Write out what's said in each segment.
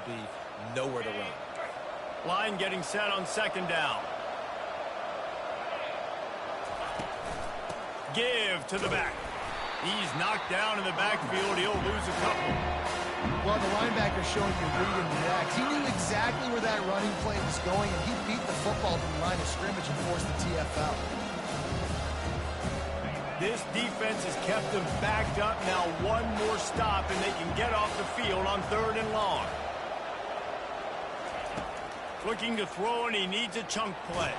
be nowhere to run. Line getting set on second down. Give to the back. He's knocked down in the backfield. He'll lose a couple. Well, the linebacker's showing you read and react. He knew exactly where that running play was going, and he beat the football to the line of scrimmage and forced the TFL. This defense has kept them backed up. Now one more stop, and they can get off the field on 3rd and long. Looking to throw, and he needs a chunk play.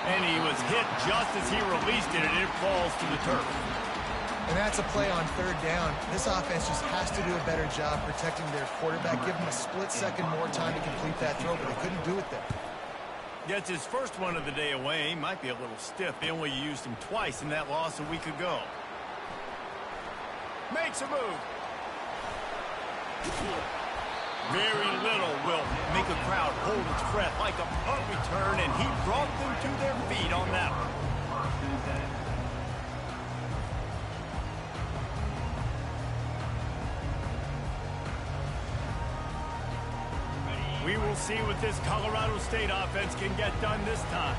And he was hit just as he released it, and it falls to the turf. And that's a play on 3rd down. This offense just has to do a better job protecting their quarterback. Give him a split second more time to complete that throw, but they couldn't do it there. Gets his first one of the day away. He might be a little stiff. They only used him twice in that loss a week ago. Makes a move. Very little will make a crowd hold its breath like a punt return, and he brought them to their feet on that one. We will see what this Colorado State offense can get done this time.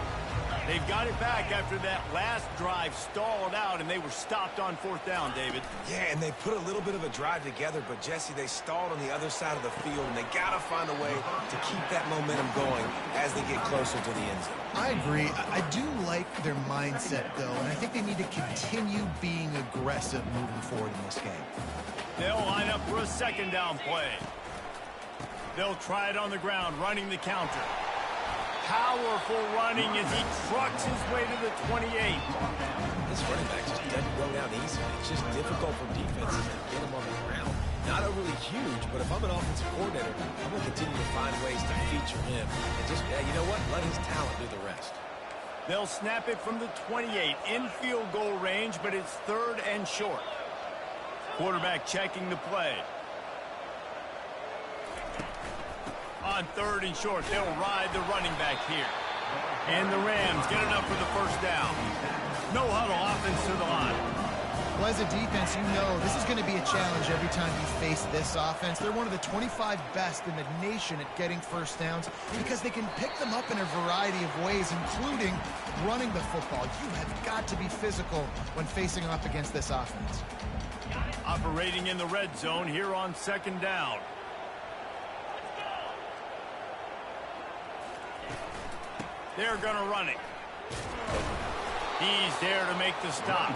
They've got it back after that last drive stalled out, and they were stopped on 4th down, David. Yeah, and they put a little bit of a drive together, but, Jesse, they stalled on the other side of the field, and they got to find a way to keep that momentum going as they get closer to the end zone. I agree. I do like their mindset, though, and I think they need to continue being aggressive moving forward in this game. They'll line up for a 2nd down play. They'll try it on the ground, running the counter. Powerful running as he trucks his way to the 28. This running back just doesn't go down easy. It's just difficult for defenses to get him on the ground. Not overly huge, but if I'm an offensive coordinator, I'm going to continue to find ways to feature him. And just, yeah, you know what? Let his talent do the rest. They'll snap it from the 28 in field goal range, but it's 3rd and short. Quarterback checking the play. On 3rd and short, they'll ride the running back here. And the Rams get enough for the 1st down. No huddle offense to the line. Well, as a defense, you know this is going to be a challenge every time you face this offense. They're one of the 25 best in the nation at getting 1st downs because they can pick them up in a variety of ways, including running the football. You have got to be physical when facing off against this offense. Operating in the red zone here on 2nd down. They're going to run it. He's there to make the stop.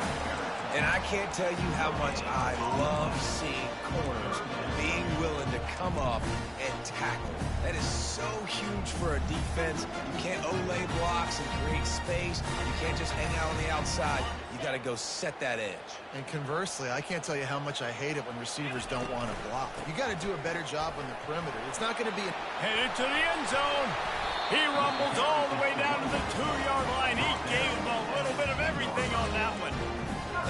And I can't tell you how much I love seeing corners being willing to come up and tackle. That is so huge for a defense. You can't olay blocks and create space. You can't just hang out on the outside. You got to go set that edge. And conversely, I can't tell you how much I hate it when receivers don't want to block. You got to do a better job on the perimeter. It's not going to be headed to the end zone. He rumbles all the way down to the 2-yard line. He gave him a little bit of everything on that one.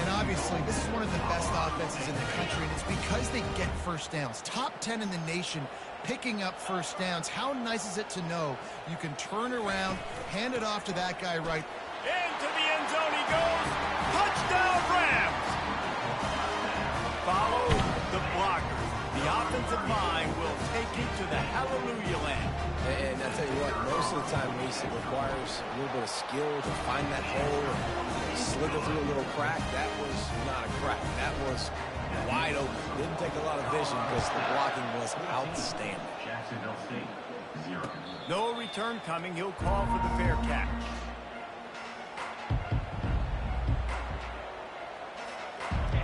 And obviously, this is one of the best offenses in the country, and it's because they get 1st downs. Top 10 in the nation picking up 1st downs. How nice is it to know you can turn around, hand it off to that guy right. Into the end zone he goes. Touchdown, Rams. Follow the blockers. The offensive line will take you to the hallelujah land. And I tell you what, most of the time, Reese, it requires a little bit of skill to find that hole and slither through a little crack. That was not a crack. That was wide open. Didn't take a lot of vision because the blocking was outstanding. Jacksonville State, 0. No return coming. He'll call for the fair catch.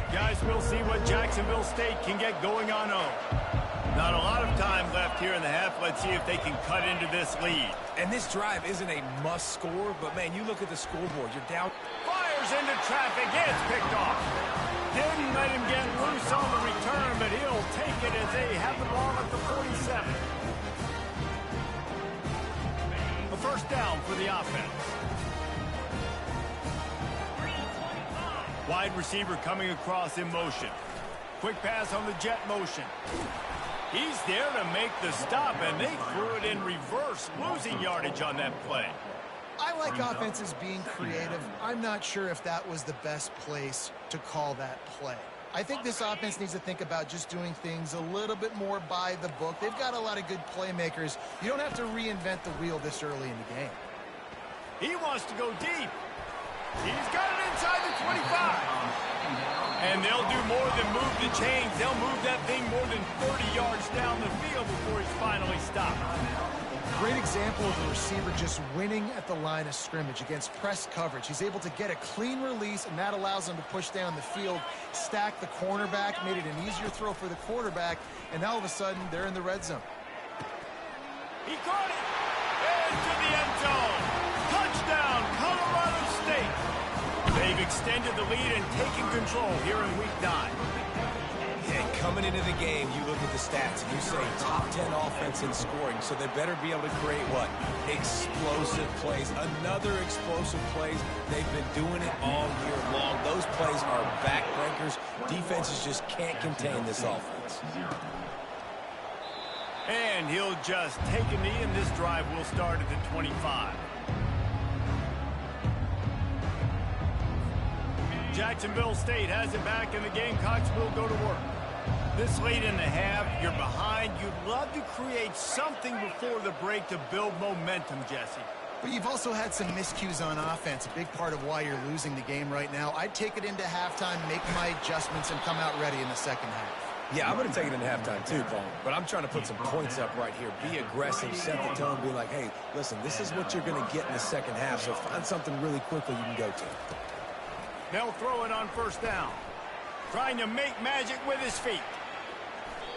Guys, we'll see what Jacksonville State can get going on 0. Not a lot of time left here in the half. Let's see if they can cut into this lead. And this drive isn't a must score, but, man, you look at the scoreboard. You're down. Fires into traffic. It's picked off. Didn't let him get loose on the return, but he'll take it as they have the ball at the 47. A 1st down for the offense. Wide receiver coming across in motion. Quick pass on the jet motion. He's there to make the stop, and they threw it in reverse, losing yardage on that play. I like offenses being creative. I'm not sure if that was the best place to call that play. I think this offense needs to think about just doing things a little bit more by the book. They've got a lot of good playmakers. You don't have to reinvent the wheel this early in the game. He wants to go deep. He's got it inside the 25. And they'll do more than move the chains. They'll move that thing more than 30 yards down the field before he's finally stopped. Great example of a receiver just winning at the line of scrimmage against press coverage. He's able to get a clean release, and that allows him to push down the field, stack the cornerback, made it an easier throw for the quarterback, and now all of a sudden, they're in the red zone. He caught it! Into the end zone! Touchdown, Colorado State! They've extended the lead and taken control here in Week 9. And coming into the game, you look at the stats, and you say top 10 offense in scoring, so they better be able to create what? Explosive plays. Another explosive plays. They've been doing it all year long. Those plays are backbreakers. Defenses just can't contain this offense. And he'll just take a knee, and this drive will start at the 25. Jacksonville State has it back, and the Gamecocks will go to work. This late in the half, you're behind. You'd love to create something before the break to build momentum, Jesse. But you've also had some miscues on offense, a big part of why you're losing the game right now. I'd take it into halftime, make my adjustments, and come out ready in the second half. Yeah, I'm going to take it into halftime too, Paul. But I'm trying to put some points up right here. Be aggressive, set the tone, be like, hey, listen, this is what you're going to get in the second half, so find something really quickly you can go to. They'll throw it on first down. Trying to make magic with his feet.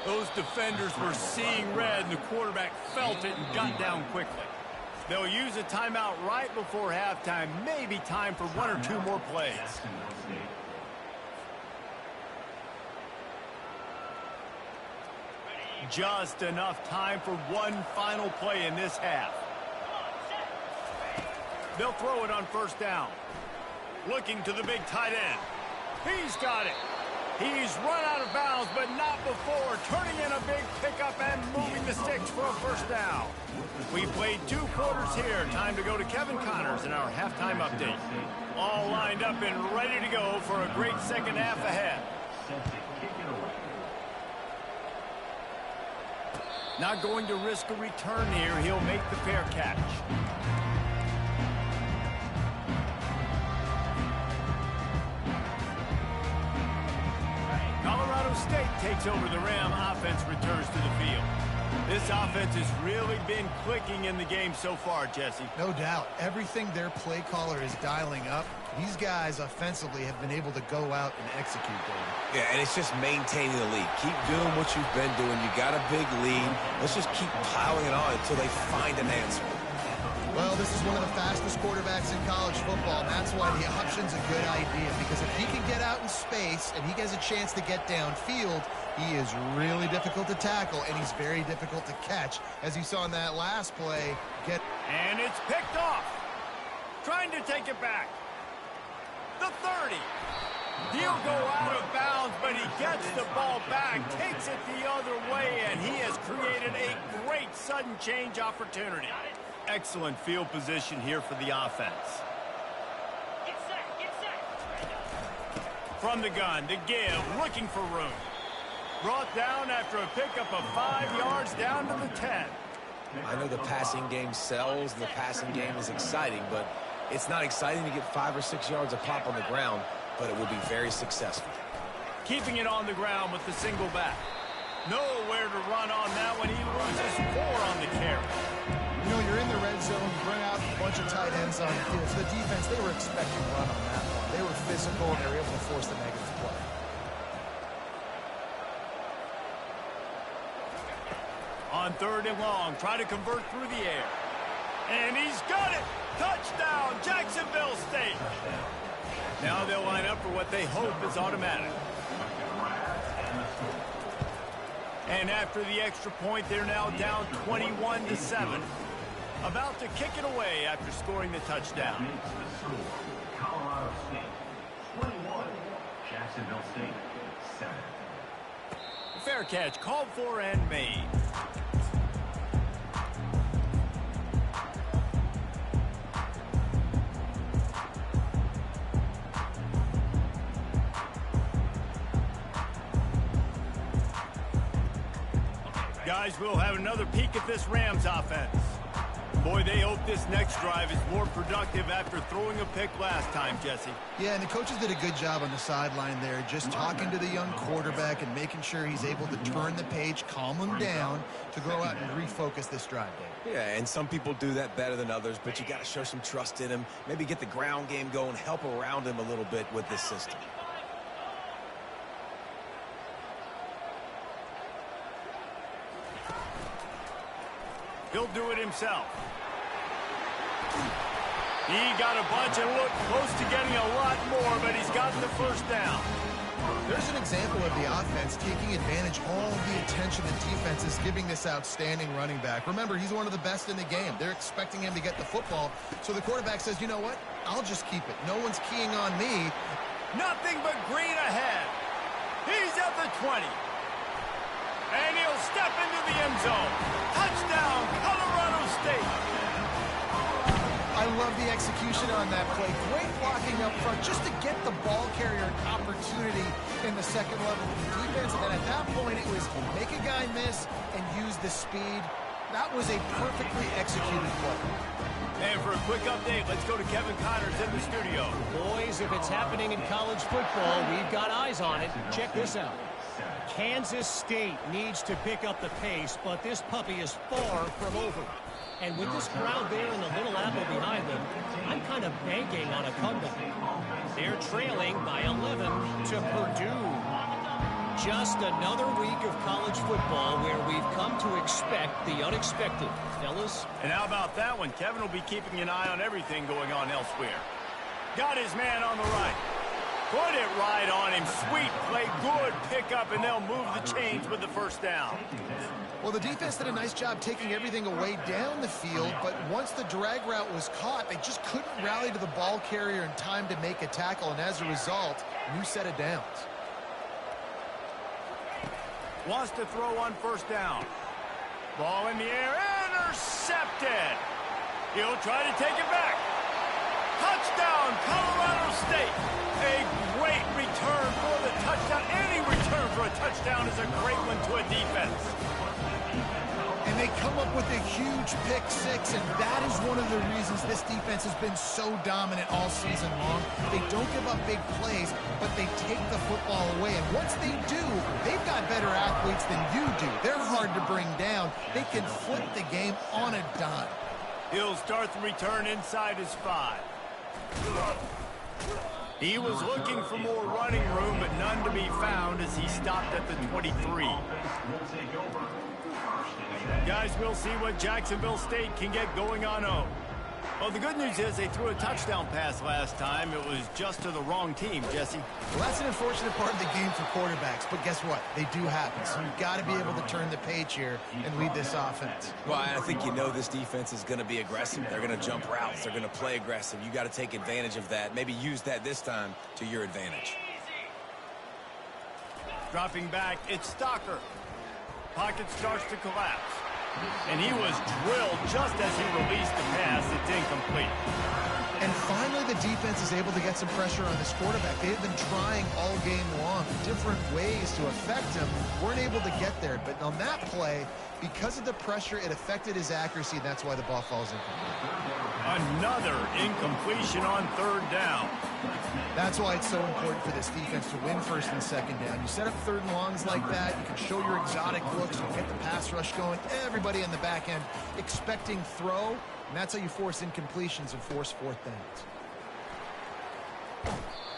Those defenders were seeing red, and the quarterback felt it and got down quickly. They'll use a timeout right before halftime. Maybe time for one or two more plays. Just enough time for one final play in this half. They'll throw it on first down. Looking to the big tight end. He's got it. He's run out of bounds, but not before turning in a big pickup and moving the sticks for a first down. We played 2 quarters here. Time to go to Kevin Connors in our halftime update. All lined up and ready to go for a great second half ahead. Not going to risk a return here. He'll make the fair catch. Colorado State takes over the rim. Offense returns to the field. This offense has really been clicking in the game so far, Jesse. No doubt. Everything their play caller is dialing up, these guys offensively have been able to go out and execute, David. Yeah, and it's just maintaining the lead. Keep doing what you've been doing. You got a big lead. Let's just keep piling it on until they find an answer. Well, this is one of the fastest quarterbacks in college football, and that's why the option's a good idea, because if he can get out in space and he gets a chance to get downfield, he is really difficult to tackle, and he's very difficult to catch. As you saw in that last play, And it's picked off. Trying to take it back. The 30. He'll go out of bounds, but he gets the ball back, takes it the other way, and he has created a great sudden change opportunity. Excellent field position here for the offense. Get set. From the gun, to give, looking for room. Brought down after a pickup of 5 yards down to the 10. I know the passing game sells and the passing game is exciting, but it's not exciting to get 5 or 6 yards a pop on the ground, but it will be very successful. Keeping it on the ground with the single back. Nowhere to run on that one. He loses 4 on the carry. You know, you're in the red zone, you bring out a bunch of tight ends on the field. So the defense, they were expecting a run on that one. They were physical, and they were able to force the negative play. On 3rd and long, try to convert through the air. And he's got it! Touchdown, Jacksonville State! Now they'll line up for what they hope is automatic. And after the extra point, they're now down 21-7. About to kick it away after scoring the touchdown. Colorado State 21, Jacksonville State 7. Fair catch called for and made. Guys, we'll have another peek at this Rams offense. Boy, they hope this next drive is more productive after throwing a pick last time, Jesse. Yeah, and the coaches did a good job on the sideline there, just talking to the young quarterback and making sure he's able to turn the page, calm him down to go out and refocus this drive, Dave. Yeah, and some people do that better than others, but you got to show some trust in him. Maybe get the ground game going, help around him a little bit with this system. He'll do it himself. He got a bunch and looked close to getting a lot more, but he's got the first down. There's an example of the offense taking advantage of all the attention the defense is giving this outstanding running back. Remember, he's one of the best in the game. They're expecting him to get the football, so the quarterback says, you know what? I'll just keep it. No one's keying on me. Nothing but green ahead. He's at the 20. And he'll step into the end zone. Touchdown, Colorado State. I love the execution on that play. Great blocking up front just to get the ball carrier an opportunity in the second level of the defense. And at that point, it was make a guy miss and use the speed. That was a perfectly executed play. And for a quick update, let's go to Kevin Connors in the studio. Boys, if it's happening in college football, we've got eyes on it. Check this out. Kansas State needs to pick up the pace, but this puppy is far from over. And with this crowd there and the Little Apple behind them, I'm kind of banking on a comeback. They're trailing by 11 to Purdue. Just another week of college football where we've come to expect the unexpected, fellas. And how about that one? Kevin will be keeping an eye on everything going on elsewhere. Got his man on the right. Put it right on him. Sweet play, good pickup, and they'll move the chains with the first down. Well, the defense did a nice job taking everything away down the field, but once the drag route was caught, they just couldn't rally to the ball carrier in time to make a tackle, and as a result, new set of downs. Wants to throw on first down. Ball in the air, intercepted. He'll try to take it back. Touchdown, Colorado State. A great return for the touchdown. Any return for a touchdown is a great one to a defense. And they come up with a huge pick six, and that is one of the reasons this defense has been so dominant all season long. They don't give up big plays, but they take the football away. And once they do, they've got better athletes than you do. They're hard to bring down. They can flip the game on a dime. He'll start the return inside his 5. He was looking for more running room, but none to be found as he stopped at the 23. Guys, we'll see what Jacksonville State can get going on 0. Well, the good news is they threw a touchdown pass last time. It was just to the wrong team, Jesse. Well, that's an unfortunate part of the game for quarterbacks, but guess what? They do happen. So you've got to be able to turn the page here and lead this offense. Well, I think you know this defense is going to be aggressive. They're going to jump routes. They're going to play aggressive. You got to take advantage of that. Maybe use that this time to your advantage. Dropping back, it's Stocker. Pocket starts to collapse. And he was drilled just as he released the pass. It's incomplete. And finally, the defense is able to get some pressure on this quarterback. They've been trying all game long different ways to affect him. Weren't able to get there. But on that play, because of the pressure, it affected his accuracy. And that's why the ball falls incomplete. Another incompletion on third down. That's why it's so important for this defense to win first and second down. You set up third and longs like that, you can show your exotic looks, you get the pass rush going, everybody in the back end expecting throw, and that's how you force incompletions and force fourth downs.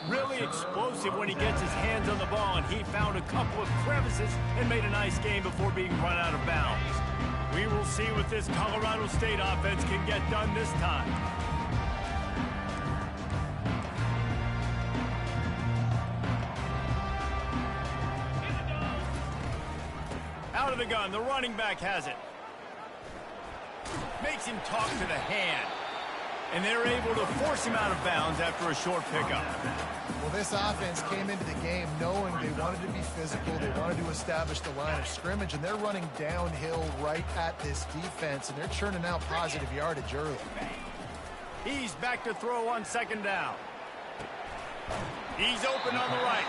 Really explosive when he gets his hands on the ball, and he found a couple of crevices and made a nice game before being run out of bounds. We will see what this Colorado State offense can get done this time. Out of the gun, the running back has it. Makes him talk to the hand. And they're able to force him out of bounds after a short pickup. Well, this offense came into the game knowing they wanted to be physical, they wanted to establish the line of scrimmage, and they're running downhill right at this defense, and they're churning out positive yardage early. He's back to throw on second down. He's open on the right.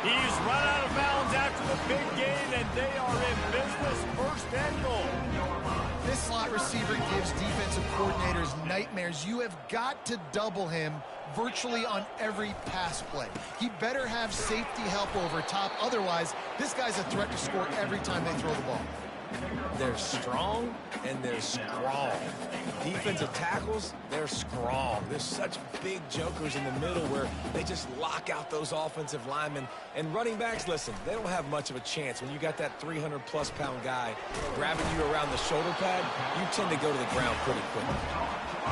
He's run out of bounds after the big gain, and they are in business, first and goal. This slot receiver gives defensive coordinators nightmares. You have got to double him virtually on every pass play. He better have safety help over top. Otherwise, this guy's a threat to score every time they throw the ball. They're strong and they're strong. Defensive tackles, they're strong. There's such big jokers in the middle where they just lock out those offensive linemen. And running backs, listen, they don't have much of a chance. When you got that 300-plus pound guy grabbing you around the shoulder pad, you tend to go to the ground pretty quickly.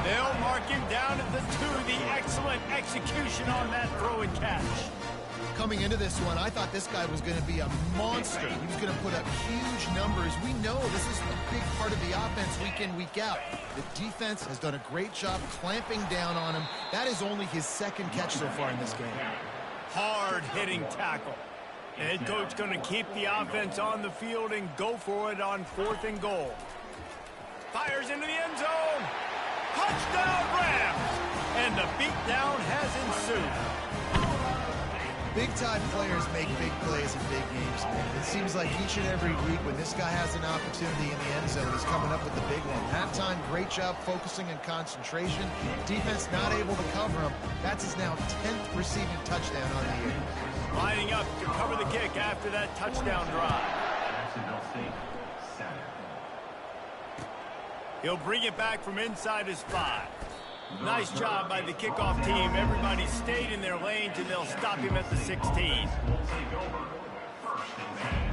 They'll mark him down at the 2. The excellent execution on that throw and catch. Coming into this one, I thought this guy was going to be a monster. He was going to put up huge numbers. We know this is a big part of the offense week in, week out. The defense has done a great job clamping down on him. That is only his second catch so far in this game. Hard-hitting tackle. The head coach going to keep the offense on the field and go for it on 4th and goal. Fires into the end zone. Touchdown, Rams! And the beatdown has ensued. Big-time players make big plays in big games, man. It seems like each and every week when this guy has an opportunity in the end zone, he's coming up with the big one. That time, great job focusing and concentration. Defense not able to cover him. That's his now 10th receiving touchdown on the year. Lining up to cover the kick after that touchdown drive. Jacksonville State, 7. He'll bring it back from inside his 5. Nice job by the kickoff team. Everybody stayed in their lanes, and they'll stop him at the 16.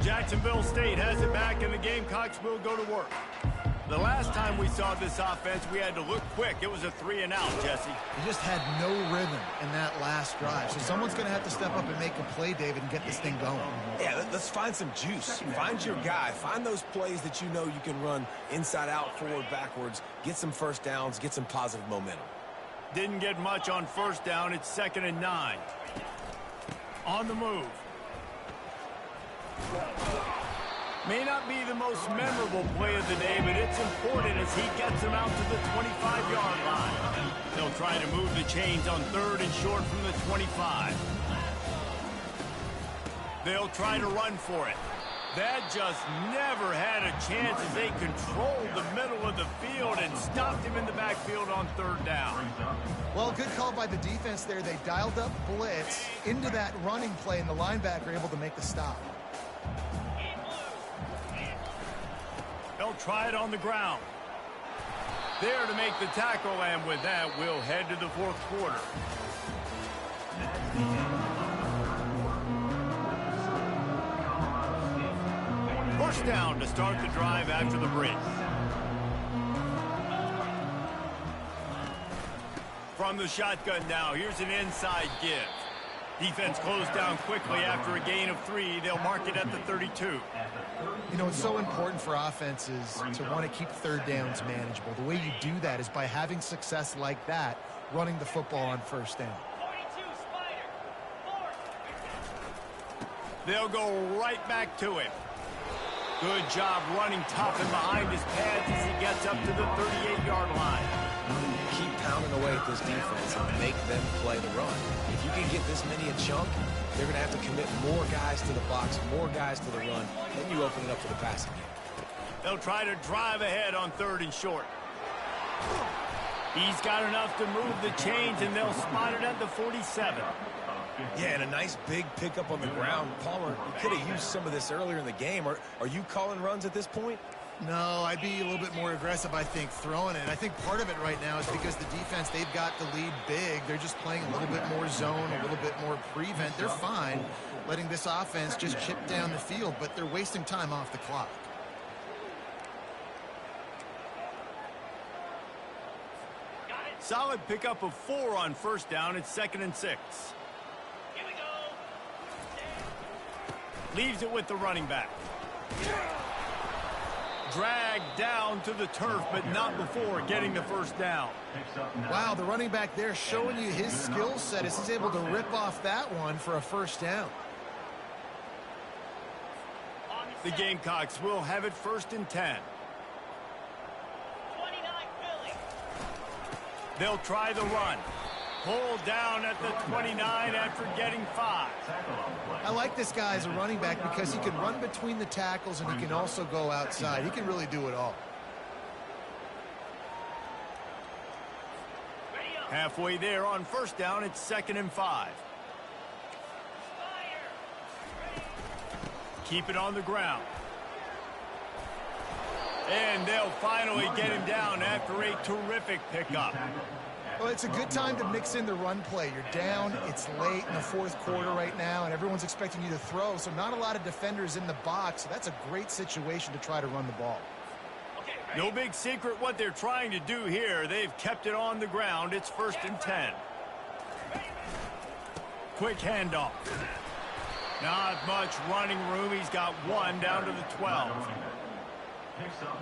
Jacksonville State has it back, and the Gamecocks will go to work. The last time we saw this offense, we had to look quick. It was a 3-and-out, Jesse. He just had no rhythm in that last drive. So someone's going to have to step up and make a play, David, and get this thing going. Yeah, let's find some juice. Find your guy. Find those plays that you know you can run inside out, forward, backwards. Get some first downs. Get some positive momentum. Didn't get much on first down. It's 2nd and 9. On the move. May not be the most memorable play of the day, but it's important as he gets him out to the 25-yard line. They'll try to move the chains on 3rd and short from the 25. They'll try to run for it. That just never had a chance as they controlled the middle of the field and stopped him in the backfield on 3rd down. Well, good call by the defense there. They dialed up blitz into that running play, and the linebacker able to make the stop. They'll try it on the ground. There to make the tackle, and with that, we'll head to the 4th quarter. First down to start the drive after the break. From the shotgun now, here's an inside give. Defense closed down quickly after a gain of 3. They'll mark it at the 32. You know, it's so important for offenses to want to keep 3rd downs manageable. The way you do that is by having success like that, running the football on 1st down. 42, Spider. 4. They'll go right back to him. Good job running tough and behind his pads as he gets up to the 38-yard line. Keep pounding away at this defense and make them play the run. If you can get this many a chunk, they're going to have to commit more guys to the box, more guys to the run, then you open it up for the passing game. They'll try to drive ahead on 3rd and short. He's got enough to move the chains, and they'll spot it at the 47. Yeah, and a nice big pickup on the ground. Palmer, you could have used some of this earlier in the game. Are you calling runs at this point? No, I'd be a little bit more aggressive, I think, throwing it. I think part of it right now is because the defense, they've got the lead big. They're just playing a little bit more zone, a little bit more prevent. They're fine letting this offense just chip down the field, but they're wasting time off the clock. Solid pickup of 4 on first down. It's 2nd and 6. Here we go. Leaves it with the running back. Dragged down to the turf, but not before getting the first down. Wow, the running back there showing you his skill set as he's able to rip off that one for a first down. The Gamecocks will have it 1st and 10. 29, Philly. They'll try the run. Pulled down at the 29 after getting 5. I like this guy as a running back because he can run between the tackles and he can also go outside. He can really do it all. Halfway there on first down, it's 2nd and 5. Keep it on the ground. And they'll finally get him down after a terrific pickup. Well, it's a good time to mix in the run play. You're down, it's late in the 4th quarter right now, and everyone's expecting you to throw, so not a lot of defenders in the box. So that's a great situation to try to run the ball. No big secret what they're trying to do here. They've kept it on the ground. It's 1st and 10. Quick handoff. Not much running room. He's got 1 down to the 12. Picks up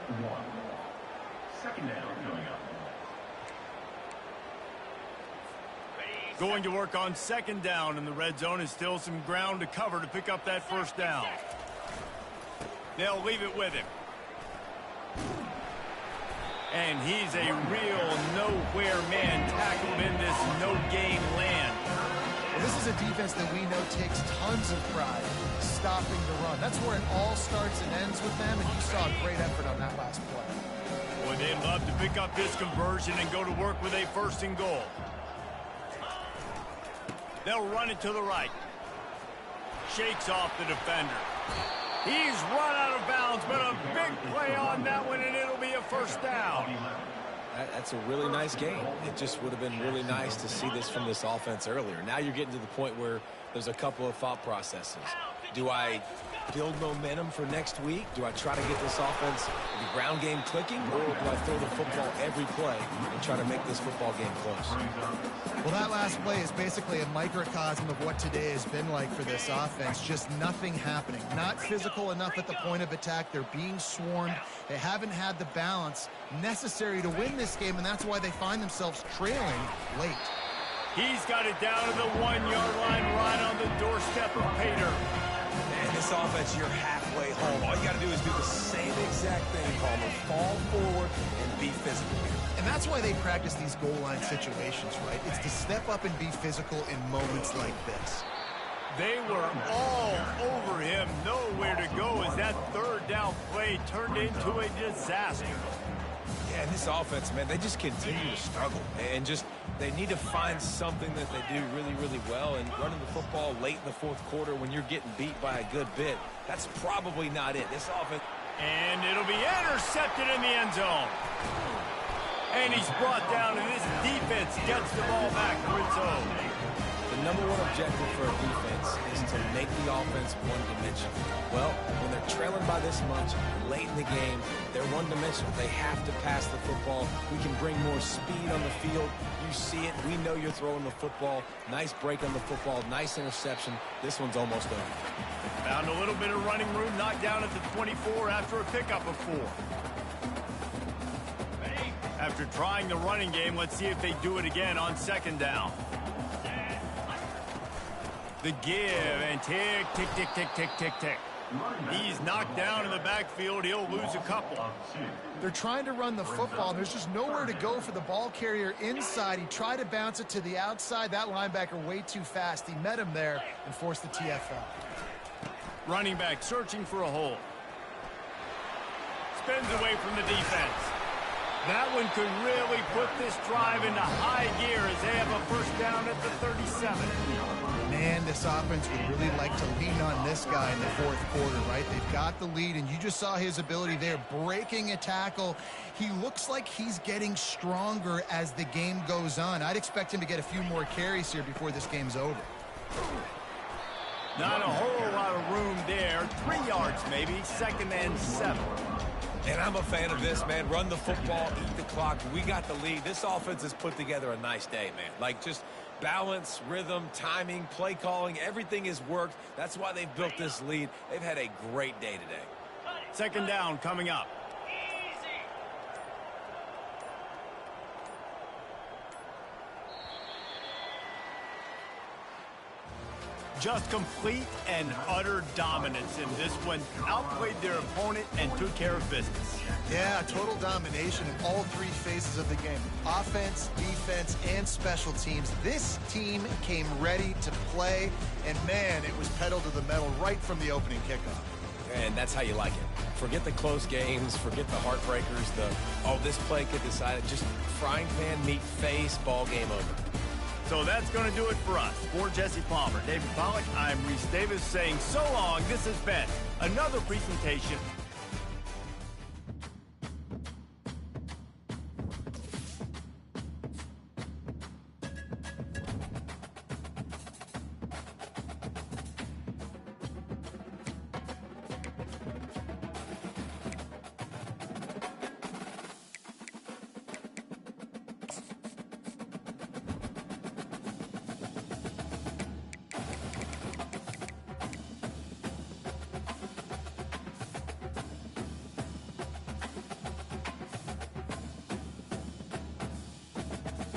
1. 2nd down going up. Going to work on 2nd down, and the red zone is still some ground to cover to pick up that 1st down. They'll leave it with him. And he's a real nowhere man tackled in this no-game land. Well, this is a defense that we know takes tons of pride stopping the run. That's where it all starts and ends with them, and you saw a great effort on that last play. Boy, they'd love to pick up this conversion and go to work with a 1st and goal. They'll run it to the right. Shakes off the defender. He's run out of bounds, but a big play on that one, and it'll be a 1st down. That's a really nice game. It just would have been really nice to see this from this offense earlier. Now you're getting to the point where there's a couple of thought processes. Do I build momentum for next week? Do I try to get this offense, the ground game clicking, or do I throw the football every play and try to make this football game close? Well, that last play is basically a microcosm of what today has been like for this offense. Just nothing happening. Not physical enough at the point of attack. They're being swarmed. They haven't had the balance necessary to win this game, and that's why they find themselves trailing late. He's got it down to the 1-yard line right on the doorstep of Pater. Man, this offense, you're halfway home. All you got to do is do the same exact thing, Palmer. Fall forward and be physical here. And that's why they practice these goal line situations, right? It's to step up and be physical in moments like this. They were all over him. Nowhere to go as that 3rd down play turned into a disaster. Yeah, and this offense, man, they just continue to struggle. And just, they need to find something that they do really, really well. And running the football late in the 4th quarter when you're getting beat by a good bit, that's probably not it. This offense... And it'll be intercepted in the end zone. And he's brought down, and this defense gets the ball back for its own. The number one objective for a defense is to make the offense one-dimensional. Well, when they're trailing by this much, late in the game, they're one-dimensional. They have to pass the football. We can bring more speed on the field. You see it. We know you're throwing the football. Nice break on the football. Nice interception. This one's almost over. Found a little bit of running room, knocked down at the 24 after a pickup of 4. After trying the running game, let's see if they do it again on 2nd down. The give, and tick, tick, tick, tick, tick, tick, tick. He's knocked down in the backfield. He'll lose a couple. They're trying to run the football, and there's just nowhere to go for the ball carrier inside. He tried to bounce it to the outside. That linebacker way too fast. He met him there and forced the TFL. Running back searching for a hole. Spins away from the defense. That one could really put this drive into high gear as they have a 1st down at the 37. Man, this offense would really like to lean on this guy in the 4th quarter, right? They've got the lead, and you just saw his ability there, breaking a tackle. He looks like he's getting stronger as the game goes on. I'd expect him to get a few more carries here before this game's over. Not a whole lot of room there. 3 yards maybe, 2nd and 7. And I'm a fan of this, man. Run the football, eat the clock. We got the lead. This offense has put together a nice day, man. Like, just balance, rhythm, timing, play calling, everything has worked. That's why they've built this lead. They've had a great day today. 2nd down coming up. Just complete and utter dominance in this one. Outplayed their opponent and took care of business. Yeah, total domination in all three phases of the game. Offense, defense, and special teams. This team came ready to play, and man, it was pedal to the metal right from the opening kickoff. And that's how you like it. Forget the close games, forget the heartbreakers, this play could decide it. Just frying pan, meat face, ball game over. So that's going to do it for us. For Jesse Palmer, David Pollack, I'm Reese Davis saying so long. This has been another presentation